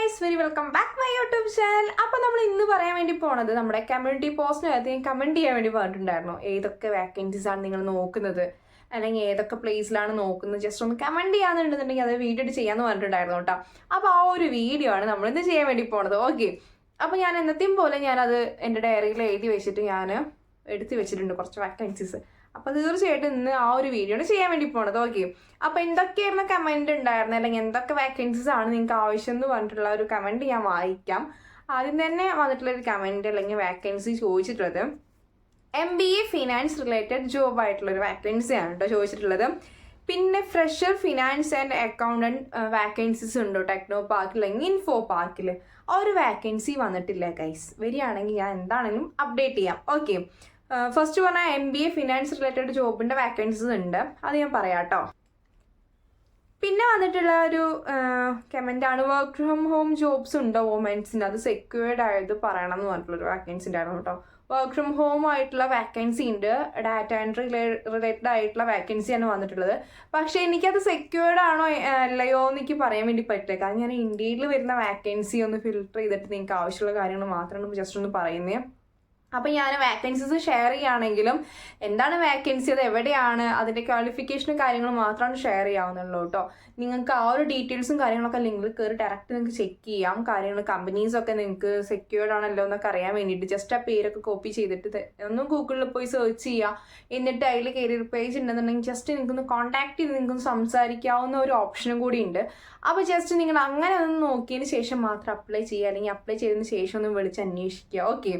Guys, very welcome back my YouTube channel. അപ്പോൾ നമ്മൾ ഇന്ന് പറയാൻ വേണ്ടി പോണത് നമ്മുടെ കമ്മ്യൂണിറ്റി പോസ്റ്റിനകത്ത് ഞാൻ കമൻറ്റ് ചെയ്യാൻ വേണ്ടി പറഞ്ഞിട്ടുണ്ടായിരുന്നു. ഏതൊക്കെ വാക്കൻസീസ് ആണ് നിങ്ങൾ നോക്കുന്നത്, അല്ലെങ്കിൽ ഏതൊക്കെ പ്ലേസിലാണ് നോക്കുന്നത്, ജസ്റ്റ് ഒന്ന് കമൻറ്റ് ചെയ്യാന്നുണ്ടെന്നുണ്ടെങ്കിൽ അത് വീഡിയോ ചെയ്യാമെന്ന് പറഞ്ഞിട്ടുണ്ടായിരുന്നു കേട്ടോ. അപ്പോൾ ആ ഒരു വീഡിയോ ആണ് നമ്മൾ ഇന്ന് ചെയ്യാൻ വേണ്ടി പോണത്. ഓക്കെ, അപ്പോൾ ഞാൻ എന്നത്തെയും പോലെ ഞാനത് എൻ്റെ ഡയറിയിൽ എഴുതി വെച്ചിട്ട് ഞാൻ എടുത്ത് വെച്ചിട്ടുണ്ട് കുറച്ച് വാക്കൻസീസ്. അപ്പോൾ തീർച്ചയായിട്ടും ഇന്ന് ആ ഒരു വീഡിയോ ആണ് ചെയ്യാൻ വേണ്ടി പോണത്. ഓക്കെ, അപ്പോൾ എന്തൊക്കെയായിരുന്നു കമൻറ്റ് ഉണ്ടായിരുന്നത്, അല്ലെങ്കിൽ എന്തൊക്കെ വാക്കൻസീസ് ആണ് നിങ്ങൾക്ക് ആവശ്യം എന്ന് പറഞ്ഞിട്ടുള്ള ഒരു കമൻറ്റ് ഞാൻ വായിക്കാം. ആദ്യം തന്നെ വന്നിട്ടുള്ളൊരു കമൻറ്റ് അല്ലെങ്കിൽ വാക്കൻസി ചോദിച്ചിട്ടുള്ളത് MBA ഫിനാൻസ് റിലേറ്റഡ് ജോബ് ആയിട്ടുള്ളൊരു വാക്കൻസിയാണ് കേട്ടോ ചോദിച്ചിട്ടുള്ളത്. പിന്നെ fresher finance and accountant vacancies ഉണ്ടോ ടെക്നോ പാർക്കിൽ അല്ലെങ്കിൽ ഇൻഫോ പാർക്കിൽ? ആ ഒരു വാക്കൻസി വന്നിട്ടില്ല ഗൈസ്. വരികയാണെങ്കിൽ ഞാൻ എന്താണെങ്കിലും അപ്ഡേറ്റ് ചെയ്യാം. ഓക്കെ, ഫസ്റ്റ് പറഞ്ഞാൽ MBA ഫിനാൻസ് റിലേറ്റഡ് ജോബിൻ്റെ വാക്കൻസീസ് ഉണ്ട്, അത് ഞാൻ പറയാം കേട്ടോ. പിന്നെ വന്നിട്ടുള്ള ഒരു കമൻ്റാണ് വർക്ക് ഫ്രം ഹോം ജോബ്സ് ഉണ്ടോ വുമൻസിന്, അത് സെക്യൂർഡ് ആയത് പറയണം എന്ന് പറഞ്ഞിട്ടുള്ളൊരു വാക്കൻസി ഉണ്ടായിരുന്നു കേട്ടോ. വർക്ക് ഫ്രം ഹോം ആയിട്ടുള്ള വാക്കൻസി ഉണ്ട്, ഡാറ്റ എൻട്രി റിലേറ്റഡ് ആയിട്ടുള്ള വാക്കൻസിയാണ് വന്നിട്ടുള്ളത്. പക്ഷേ എനിക്കത് സെക്യൂർഡ് ആണോ അല്ലയോ എന്ന് എനിക്ക് പറയാൻ വേണ്ടി പറ്റില്ല. കാരണം ഞാൻ ഇന്ത്യയിൽ വരുന്ന വാക്കൻസി ഒന്ന് ഫിൽട്ടർ ചെയ്തിട്ട് നിങ്ങൾക്ക് ആവശ്യമുള്ള കാര്യങ്ങൾ മാത്രമാണ് ജസ്റ്റ് ഒന്ന് പറയുന്നത്. അപ്പോൾ ഞാൻ വാക്കൻസീസ് ഷെയർ ചെയ്യുകയാണെങ്കിലും എന്താണ് വാക്കൻസി, അത് എവിടെയാണ്, അതിൻ്റെ ക്വാളിഫിക്കേഷനും കാര്യങ്ങളും മാത്രമാണ് ഷെയർ ചെയ്യാവുന്നുള്ളൂ കേട്ടോ. നിങ്ങൾക്ക് ആ ഒരു ഡീറ്റെയിൽസും കാര്യങ്ങളൊക്കെ ലിങ്കിൽ കയറി ഡയറക്റ്റ് നിങ്ങൾക്ക് ചെക്ക് ചെയ്യാം. കാര്യങ്ങൾ കമ്പനീസൊക്കെ നിങ്ങൾക്ക് സെക്യൂർഡ് ആണല്ലോ എന്നൊക്കെ അറിയാൻ വേണ്ടിയിട്ട് ജസ്റ്റ് ആ പേരൊക്കെ കോപ്പി ചെയ്തിട്ട് ഒന്ന് ഗൂഗിളിൽ പോയി സെർച്ച് ചെയ്യുക. എന്നിട്ട് അതിൽ കരിയർ പേജ് ഉണ്ടെന്നുണ്ടെങ്കിൽ ജസ്റ്റ് നിങ്ങൾക്കൊന്ന് കോൺടാക്ട് ചെയ്ത് നിങ്ങൾക്കൊന്ന് സംസാരിക്കാവുന്ന ഒരു ഓപ്ഷനും കൂടി ഉണ്ട്. അപ്പോൾ ജസ്റ്റ് നിങ്ങൾ അങ്ങനെ ഒന്ന് നോക്കിയതിന് ശേഷം മാത്രം അപ്ലൈ ചെയ്യുക, അല്ലെങ്കിൽ അപ്ലൈ ചെയ്തതിന് ശേഷം ഒന്ന് വിളിച്ച് അന്വേഷിക്കുക. ഓക്കെ,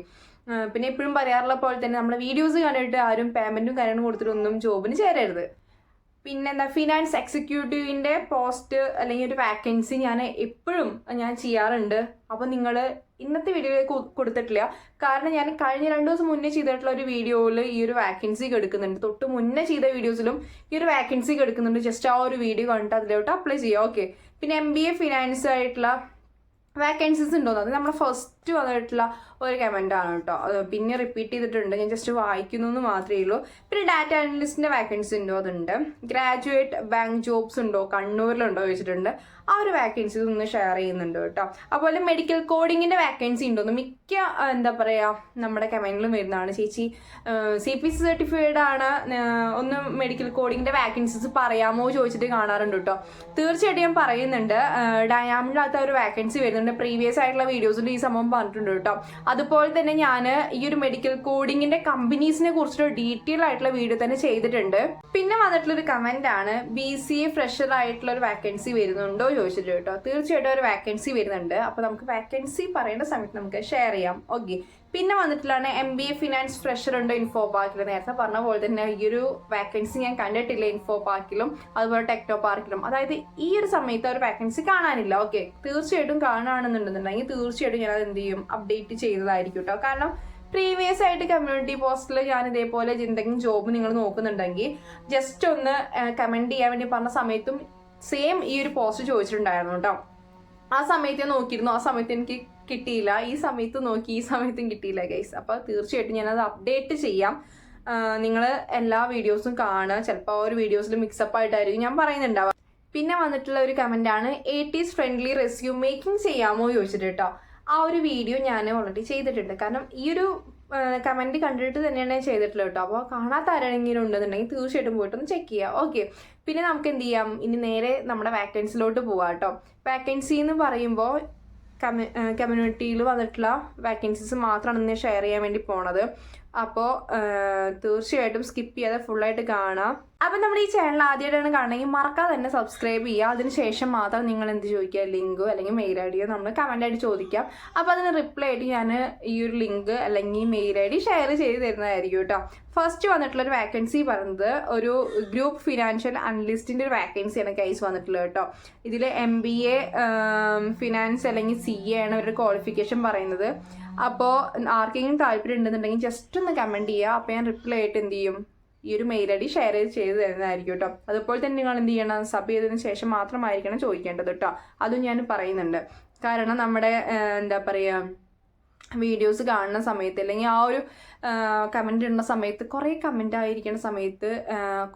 പിന്നെ എപ്പോഴും പറയാറുള്ള പോലെ തന്നെ നമ്മുടെ വീഡിയോസ് കണ്ടിട്ട് ആരും പേയ്മെൻറ്റും കാര്യങ്ങളും കൊടുത്തിട്ടൊന്നും ജോബിന് ചേരരുത്. പിന്നെന്താ, ഫിനാൻസ് എക്സിക്യൂട്ടീവിൻ്റെ പോസ്റ്റ് അല്ലെങ്കിൽ ഒരു വാക്കൻസി ഞാൻ എപ്പോഴും ചെയ്യാറുണ്ട്. അപ്പോൾ നിങ്ങൾ ഇന്നത്തെ വീഡിയോയിൽ കൊടുത്തിട്ടില്ല, കാരണം ഞാൻ കഴിഞ്ഞ 2 ദിവസം മുന്നേ ചെയ്തിട്ടുള്ള ഒരു വീഡിയോയിൽ ഈ ഒരു വാക്കൻസി എടുക്കുന്നുണ്ട്. തൊട്ട് മുന്നേ ചെയ്ത വീഡിയോസിലും ഈ ഒരു വാക്കൻസി എടുക്കുന്നുണ്ട്. ജസ്റ്റ് ആ ഒരു വീഡിയോ കണ്ടിട്ട് അതിലോട്ട് അപ്ലൈ ചെയ്യുക. ഓക്കെ, പിന്നെ MBA ഫിനാൻസ് ആയിട്ടുള്ള വാക്കൻസീസ് ഉണ്ടോയെന്ന്, അത് നമ്മൾ ഫസ്റ്റ് വന്നിട്ടുള്ള ഒരു കമൻ്റാണ് കേട്ടോ. അത് പിന്നെ റിപ്പീറ്റ് ചെയ്തിട്ടുണ്ട്, ഞാൻ ജസ്റ്റ് വായിക്കുന്നു എന്ന് മാത്രമേ ഉള്ളൂ. പിന്നെ ഡാറ്റ അനലിസ്റ്റിൻ്റെ വാക്കൻസി ഉണ്ടോ, അതുണ്ട്. ഗ്രാജുവേറ്റ് ബാങ്ക് ജോബ്സ് ഉണ്ടോ കണ്ണൂരിലുണ്ടോ ചോദിച്ചിട്ടുണ്ട്. ആ ഒരു വാക്കൻസി ഒന്ന് ഷെയർ ചെയ്യുന്നുണ്ട് കേട്ടോ. അതുപോലെ മെഡിക്കൽ കോഡിങ്ങിൻ്റെ വാക്കൻസി ഉണ്ടോയെന്ന് മിക്ക എന്താ പറയുക നമ്മുടെ കമൻറ്റിലും വരുന്നതാണ്. ചേച്ചി CPC സർട്ടിഫൈഡ് ആണ്, ഒന്ന് മെഡിക്കൽ കോഡിങ്ങിൻ്റെ വാക്കൻസീസ് പറയാമോ ചോദിച്ചിട്ട് കാണാറുണ്ട് കേട്ടോ. തീർച്ചയായിട്ടും ഞാൻ പറയുന്നുണ്ട്. ഡയാമിനകത്ത് ഒരു വാക്കൻസി വരുന്നുണ്ട്. പ്രീവിയസ് ആയിട്ടുള്ള വീഡിയോസിൽ ഈ സംഭവം പറഞ്ഞിട്ടുണ്ട് കേട്ടോ. അതുപോലെ തന്നെ ഞാൻ ഈ ഒരു മെഡിക്കൽ കോഡിങ്ങിൻ്റെ കമ്പനീസിനെ കുറിച്ചൊരു ഡീറ്റെയിൽ ആയിട്ടുള്ള വീഡിയോ തന്നെ ചെയ്തിട്ടുണ്ട്. പിന്നെ വന്നിട്ടുള്ളൊരു കമൻ്റ് ആണ് BCA ഫ്രഷർ ആയിട്ടുള്ള ഒരു വാക്കൻസി വരുന്നുണ്ടോ ചോദിച്ചിട്ട് കേട്ടോ. തീർച്ചയായിട്ടും ഒരു വാക്കൻസി വരുന്നുണ്ട്. അപ്പോൾ നമുക്ക് വാക്കൻസി പറയേണ്ട സമയത്ത് നമുക്ക് ഷെയർ ചെയ്യാം. ഓക്കെ, പിന്നെ വന്നിട്ടുള്ളതാണ് MBA ഫിനാൻസ് ഫ്രഷർ ഉണ്ട് ഇൻഫോ പാർക്കിൽ. നേരത്തെ പറഞ്ഞ പോലെ തന്നെ ഈ ഒരു വാക്കൻസി ഞാൻ കണ്ടിട്ടില്ല ഇൻഫോ പാർക്കിലും അതുപോലെ ടെക്നോ പാർക്കിലും. അതായത് ഈ ഒരു സമയത്ത് ഒരു വാക്കൻസി കാണാനില്ല. ഓക്കെ, തീർച്ചയായിട്ടും കാണുകയാണെന്നുണ്ടെന്നുണ്ടെങ്കിൽ തീർച്ചയായിട്ടും ഞാൻ അത് എന്ത് ചെയ്യും, അപ്ഡേറ്റ് ചെയ്തതായിരിക്കും കേട്ടോ. കാരണം പ്രീവിയസ് ആയിട്ട് കമ്മ്യൂണിറ്റി പോസ്റ്റിൽ ഞാൻ ഇതേപോലെ എന്തെങ്കിലും ജോബ് നിങ്ങൾ നോക്കുന്നുണ്ടെങ്കിൽ ജസ്റ്റ് ഒന്ന് കമൻറ്റ് ചെയ്യാൻ വേണ്ടി പറഞ്ഞ സമയത്തും സെയിം ഈ ഒരു പോസ്റ്റ് ചോദിച്ചിട്ടുണ്ടായിരുന്നു കേട്ടോ. ആ സമയത്ത് ഞാൻ നോക്കിയിരുന്നു, ആ സമയത്ത് എനിക്ക് കിട്ടിയില്ല. ഈ സമയത്ത് നോക്കി, ഈ സമയത്തും കിട്ടിയില്ല ഗൈസ്. അപ്പോൾ തീർച്ചയായിട്ടും ഞാനത് അപ്ഡേറ്റ് ചെയ്യാം. നിങ്ങൾ എല്ലാ വീഡിയോസും കാണുക. ചിലപ്പോൾ ആ ഒരു വീഡിയോസിൽ മിക്സപ്പ് ആയിട്ടായിരിക്കും ഞാൻ പറയുന്നുണ്ടാവുക. പിന്നെ വന്നിട്ടുള്ള ഒരു കമൻ്റാണ് 80s ഫ്രണ്ട്ലി റെസ്യൂം മേക്കിംഗ് ചെയ്യാമോ ചോദിച്ചിട്ട് കേട്ടോ. ആ ഒരു വീഡിയോ ഞാൻ ഓൾറെഡി ചെയ്തിട്ടുണ്ട്. കാരണം ഈ ഒരു കമൻറ്റ് കണ്ടിട്ട് തന്നെയാണ് ചെയ്തിട്ടുള്ളത് കേട്ടോ. അപ്പോൾ കാണാത്ത ആരെങ്കിലും ഉണ്ടെന്നുണ്ടെങ്കിൽ തീർച്ചയായിട്ടും പോയിട്ടൊന്ന് ചെക്ക് ചെയ്യുക. ഓക്കെ, പിന്നെ നമുക്ക് എന്ത് ചെയ്യാം, ഇനി നേരെ നമ്മുടെ വാക്കൻസിലോട്ട് പോവാം കേട്ടോ. വാക്കൻസി എന്ന് പറയുമ്പോൾ കമ്മ്യൂണിറ്റിയിൽ വന്നിട്ടുള്ള വാക്കൻസീസ് മാത്രമാണ് ഇന്ന് ഷെയർ ചെയ്യാൻ വേണ്ടി പോണത്. അപ്പോൾ തീർച്ചയായിട്ടും സ്കിപ്പ് ചെയ്യാതെ ഫുള്ളായിട്ട് കാണാം. അപ്പം നമ്മുടെ ഈ ചാനൽ ആദ്യമായിട്ടാണ് കാണണമെങ്കിൽ മറക്കാതെ തന്നെ സബ്സ്ക്രൈബ് ചെയ്യുക. അതിനുശേഷം മാത്രം നിങ്ങൾ എന്ത് ചോദിക്കുക, ലിങ്കോ അല്ലെങ്കിൽ മെയിൽ ID യോ നമ്മൾ കമൻ്റായിട്ട് ചോദിക്കാം. അപ്പോൾ അതിന് റിപ്ലൈ ആയിട്ട് ഞാൻ ഈ ഒരു ലിങ്ക് അല്ലെങ്കിൽ മെയിൽ ID ഷെയർ ചെയ്ത് തരുന്നതായിരിക്കും കേട്ടോ. ഫസ്റ്റ് വന്നിട്ടുള്ളൊരു വാക്കൻസി പറയുന്നത് ഒരു ഗ്രൂപ്പ് ഫിനാൻഷ്യൽ അനലിസ്റ്റിൻ്റെ ഒരു വാക്കൻസിയാണ് കേസ് വന്നിട്ടുള്ളത് കേട്ടോ. ഇതിൽ MBA ഫിനാൻസ് അല്ലെങ്കിൽ CA ആണ് ഒരു ക്വാളിഫിക്കേഷൻ പറയുന്നത്. അപ്പോൾ ആർക്കെങ്കിലും താല്പര്യം ഉണ്ടെന്നുണ്ടെങ്കിൽ ജസ്റ്റ് ഒന്ന് കമൻറ്റ് ചെയ്യുക. അപ്പോൾ ഞാൻ റിപ്ലൈ ആയിട്ട് എന്ത് ചെയ്യും, ഈ ഒരു മെയിൽ ID ഷെയർ ചെയ്ത് തരുന്നതായിരിക്കും കേട്ടോ. അതുപോലെ തന്നെ നിങ്ങൾ എന്ത് ചെയ്യണം, സബ് ചെയ്തതിന് ശേഷം മാത്രമായിരിക്കണം ചോദിക്കേണ്ടത് കേട്ടോ. അതും ഞാൻ പറയുന്നുണ്ട്. കാരണം നമ്മുടെ എന്താ പറയുക വീഡിയോസ് കാണുന്ന സമയത്ത് അല്ലെങ്കിൽ ആ ഒരു കമൻ്റ് ഇടുന്ന സമയത്ത് കുറേ കമൻ്റ് ആയിരിക്കുന്ന സമയത്ത്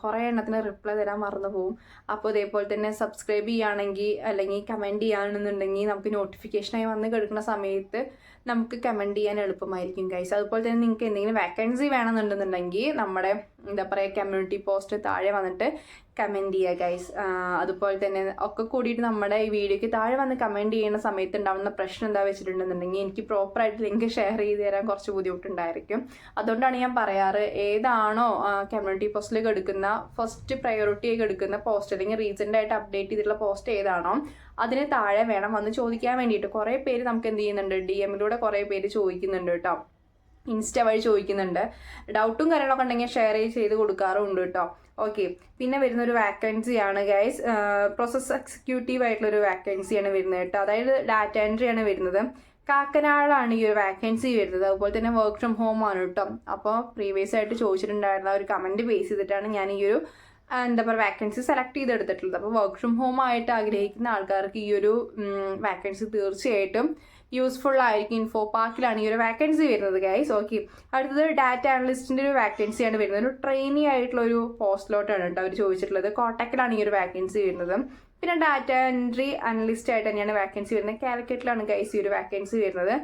കുറേ എണ്ണത്തിന് റിപ്ലൈ തരാൻ മറന്നു പോകും. അപ്പോൾ ഇതേപോലെ തന്നെ സബ്സ്ക്രൈബ് ചെയ്യുകയാണെങ്കിൽ അല്ലെങ്കിൽ കമൻറ്റ് ചെയ്യുകയാണെന്നുണ്ടെങ്കിൽ നമുക്ക് നോട്ടിഫിക്കേഷനായി വന്ന് കിടക്കുന്ന സമയത്ത് നമുക്ക് കമൻറ്റ് ചെയ്യാൻ എളുപ്പമായിരിക്കും ഗൈസ്. അതുപോലെ തന്നെ നിങ്ങൾക്ക് എന്തെങ്കിലും വാക്കൻസി വേണമെന്നുണ്ടെന്നുണ്ടെങ്കിൽ നമ്മുടെ എന്താ പറയുക കമ്മ്യൂണിറ്റി പോസ്റ്റ് താഴെ വന്നിട്ട് കമൻറ്റ് ചെയ്യുക ഗൈസ്. അതുപോലെ തന്നെ ഒക്കെ കൂടിയിട്ട് നമ്മുടെ ഈ വീഡിയോയ്ക്ക് താഴെ വന്ന് കമൻറ്റ് ചെയ്യുന്ന സമയത്ത് ഉണ്ടാകുന്ന പ്രശ്നം എന്താ വെച്ചിട്ടുണ്ടെന്നുണ്ടെങ്കിൽ എനിക്ക് പ്രോപ്പറായിട്ട് ലിങ്ക് ഷെയർ ചെയ്ത് തരാൻ കുറച്ച് ബുദ്ധിമുട്ടുണ്ടായിരിക്കും. അതുകൊണ്ടാണ് ഞാൻ പറയാറ്, ഏതാണോ കമ്മ്യൂണിറ്റി പോസ്റ്റിലേക്ക് എടുക്കുന്ന ഫസ്റ്റ് പ്രയോറിറ്റിയായി എടുക്കുന്ന പോസ്റ്റ് അല്ലെങ്കിൽ റീസെൻ്റായിട്ട് അപ്ഡേറ്റ് ചെയ്തിട്ടുള്ള പോസ്റ്റ് ഏതാണോ അതിന് താഴെ വേണം വന്ന് ചോദിക്കാൻ വേണ്ടിയിട്ട്. കുറേ പേര് നമുക്ക് എന്ത് ചെയ്യുന്നുണ്ട്, DM-ലൂടെ കുറേ പേര് ചോദിക്കുന്നുണ്ട് കേട്ടോ, ഇൻസ്റ്റ വഴി ചോദിക്കുന്നുണ്ട്. ഡൗട്ടും കാര്യങ്ങളൊക്കെ ഉണ്ടെങ്കിൽ ഷെയർ ചെയ്ത് കൊടുക്കാറുണ്ട് കേട്ടോ. ഓക്കെ, പിന്നെ വരുന്നൊരു വാക്കൻസിയാണ് ഗൈസ്, പ്രോസസ് എക്സിക്യൂട്ടീവ് ആയിട്ടുള്ളൊരു വാക്കൻസിയാണ് വരുന്നത് കേട്ടോ. അതായത് ഡാറ്റ എൻട്രി ആണ് വരുന്നത്. കാക്കനാടാണ് ഈ ഒരു വാക്കൻസി വരുന്നത്. അതുപോലെ തന്നെ വർക്ക് ഫ്രം ഹോം ആണ് കേട്ടോ. അപ്പോൾ പ്രീവിയസ് ആയിട്ട് ചോദിച്ചിട്ടുണ്ടായിരുന്ന ഒരു കമൻറ്റ് ബേസ് ചെയ്തിട്ടാണ് ഞാൻ ഈ ഒരു എന്താ പറയുക വാക്കൻസി സെലക്ട് ചെയ്തെടുത്തിട്ടുള്ളത്. അപ്പോൾ വർക്ക് ഫ്രം ഹോം ആയിട്ട് ആഗ്രഹിക്കുന്ന ആൾക്കാർക്ക് ഈ ഒരു വാക്കൻസി തീർച്ചയായിട്ടും യൂസ്ഫുൾ ആയിരിക്കും. ഇൻഫോ പാർക്കിലാണ് ഈ ഒരു വാക്കൻസി വരുന്നത് ഗൈസ്. ഓക്കെ, അടുത്തത് ഡാറ്റ അനലിസ്റ്റിൻ്റെ ഒരു വാക്കൻസിയാണ് വരുന്നത്. ഒരു ട്രെയിനി ആയിട്ടുള്ള ഒരു പോസ്റ്റിലോട്ടാണ് കേട്ടോ അവർ ചോദിച്ചിട്ടുള്ളത്. കോട്ടക്കിലാണ് ഈ ഒരു വാക്കൻസി വരുന്നത്. പിന്നെ ഡാറ്റ എൻട്രി അനലിസ്റ്റ് ആയിട്ട് തന്നെയാണ് വാക്കൻസി വരുന്നത്. കാലിക്കറ്റിലാണ് ഗൈസ് ഈ ഒരു വാക്കൻസി വരുന്നത്.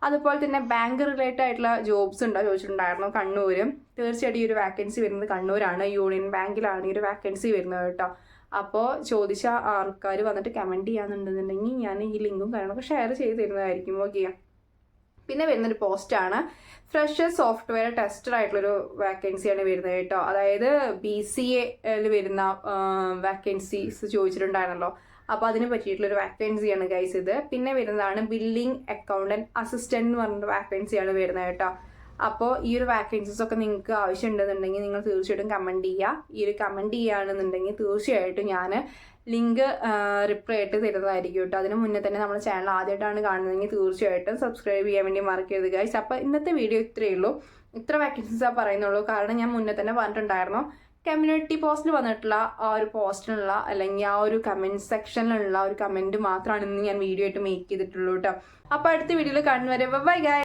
അതുപോലെ തന്നെ ബാങ്ക് റിലേറ്റഡ് ആയിട്ടുള്ള ജോബ്സ് ഉണ്ടോ ചോദിച്ചിട്ടുണ്ടായിരുന്നു. കണ്ണൂരും തീർച്ചയായിട്ടും ഈ ഒരു വാക്കൻസി വരുന്നത് കണ്ണൂരാണ്. യൂണിയൻ ബാങ്കിലാണ് ഈ ഒരു വാക്കൻസി വരുന്നത് കേട്ടോ. അപ്പോൾ ചോദിച്ച ആൾക്കാർ വന്നിട്ട് കമൻറ്റ് ചെയ്യാന്നുണ്ടെന്നുണ്ടെങ്കിൽ ഞാൻ ഈ ലിങ്കും കാര്യങ്ങളൊക്കെ ഷെയർ ചെയ്ത് തരുന്നതായിരിക്കും. ഓക്കെ, പിന്നെ വരുന്നൊരു പോസ്റ്റാണ് ഫ്രഷർ സോഫ്റ്റ്വെയർ ടെസ്റ്റർ ആയിട്ടുള്ളൊരു വാക്കൻസിയാണ് വരുന്നത് കേട്ടോ. അതായത് BCA വരുന്ന വാക്കൻസീസ് ചോദിച്ചിട്ടുണ്ടായിരുന്നല്ലോ. അപ്പോൾ അതിന് പറ്റിയിട്ടുള്ളൊരു വാക്കൻസിയാണ് ഗൈസ് ഇത്. പിന്നെ വരുന്നതാണ് ബില്ലിംഗ് അക്കൗണ്ടൻറ്റ് അസിസ്റ്റൻറ്റ് എന്ന് പറഞ്ഞൊരു വാക്കൻസിയാണ് വരുന്നത് കേട്ടോ. അപ്പോൾ ഈ ഒരു വാക്കൻസീസ് ഒക്കെ നിങ്ങൾക്ക് ആവശ്യമുണ്ടെന്നുണ്ടെങ്കിൽ നിങ്ങൾ തീർച്ചയായിട്ടും കമൻറ്റ് ചെയ്യുക. ഈ ഒരു കമൻറ്റ് ചെയ്യുകയാണെന്നുണ്ടെങ്കിൽ തീർച്ചയായിട്ടും ഞാൻ ലിങ്ക് റിപ്ലൈ ആയിട്ട് തരുന്നതായിരിക്കും കേട്ടോ. അതിന് മുന്നേ തന്നെ നമ്മുടെ ചാനൽ ആദ്യമായിട്ടാണ് കാണുന്നതെങ്കിൽ തീർച്ചയായിട്ടും സബ്സ്ക്രൈബ് ചെയ്യാൻ വേണ്ടി മറക്കരുത് ഗൈസ്. അപ്പോൾ ഇന്നത്തെ വീഡിയോ ഇത്രയേ ഉള്ളൂ. ഇത്ര വാക്കൻസീസാണ് പറയുന്നുള്ളൂ. കാരണം ഞാൻ മുന്നേ തന്നെ പറഞ്ഞിട്ടുണ്ടായിരുന്നു, കമ്മ്യൂണിറ്റി പോസ്റ്റിൽ വന്നിട്ടുള്ള ആ ഒരു പോസ്റ്റിനുള്ള അല്ലെങ്കിൽ ആ ഒരു കമൻറ്റ് സെക്ഷനിലുള്ള ഒരു കമൻറ്റ് മാത്രമാണ് ഇന്ന് ഞാൻ വീഡിയോ ആയിട്ട് മേക്ക് ചെയ്തിട്ടുള്ളൂ കേട്ടോ. അപ്പോൾ അടുത്ത വീഡിയോയിൽ കാണുന്നവരെ ബൈ ഗൈസ്.